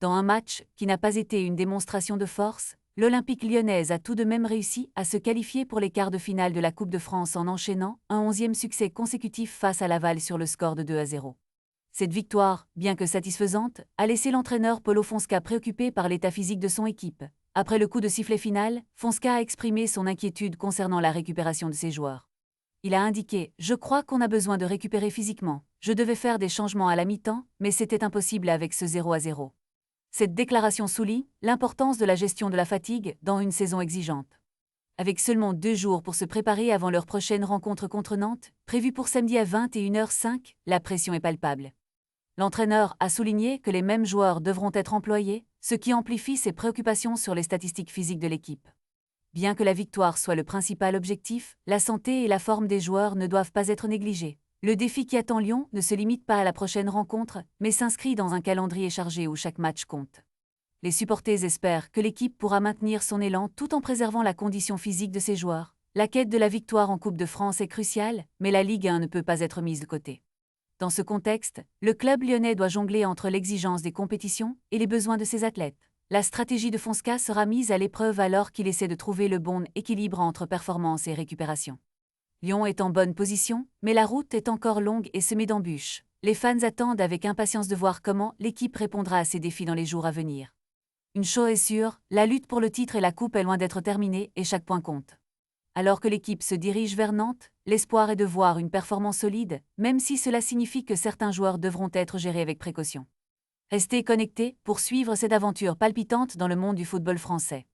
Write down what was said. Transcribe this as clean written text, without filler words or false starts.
Dans un match qui n'a pas été une démonstration de force, l'Olympique lyonnaise a tout de même réussi à se qualifier pour les quarts de finale de la Coupe de France en enchaînant un 11e succès consécutif face à Laval sur le score de 2-0. Cette victoire, bien que satisfaisante, a laissé l'entraîneur Paulo Fonseca préoccupé par l'état physique de son équipe. Après le coup de sifflet final, Fonseca a exprimé son inquiétude concernant la récupération de ses joueurs. Il a indiqué « Je crois qu'on a besoin de récupérer physiquement. Je devais faire des changements à la mi-temps, mais c'était impossible avec ce 0-0. » Cette déclaration souligne l'importance de la gestion de la fatigue dans une saison exigeante. Avec seulement 2 jours pour se préparer avant leur prochaine rencontre contre Nantes, prévue pour samedi à 21h05, la pression est palpable. L'entraîneur a souligné que les mêmes joueurs devront être employés, ce qui amplifie ses préoccupations sur les statistiques physiques de l'équipe. Bien que la victoire soit le principal objectif, la santé et la forme des joueurs ne doivent pas être négligées. Le défi qui attend Lyon ne se limite pas à la prochaine rencontre, mais s'inscrit dans un calendrier chargé où chaque match compte. Les supporters espèrent que l'équipe pourra maintenir son élan tout en préservant la condition physique de ses joueurs. La quête de la victoire en Coupe de France est cruciale, mais la Ligue 1 ne peut pas être mise de côté. Dans ce contexte, le club lyonnais doit jongler entre l'exigence des compétitions et les besoins de ses athlètes. La stratégie de Fonseca sera mise à l'épreuve alors qu'il essaie de trouver le bon équilibre entre performance et récupération. Lyon est en bonne position, mais la route est encore longue et semée d'embûches. Les fans attendent avec impatience de voir comment l'équipe répondra à ces défis dans les jours à venir. Une chose est sûre, la lutte pour le titre et la coupe est loin d'être terminée et chaque point compte. Alors que l'équipe se dirige vers Nantes, l'espoir est de voir une performance solide, même si cela signifie que certains joueurs devront être gérés avec précaution. Restez connectés pour suivre cette aventure palpitante dans le monde du football français.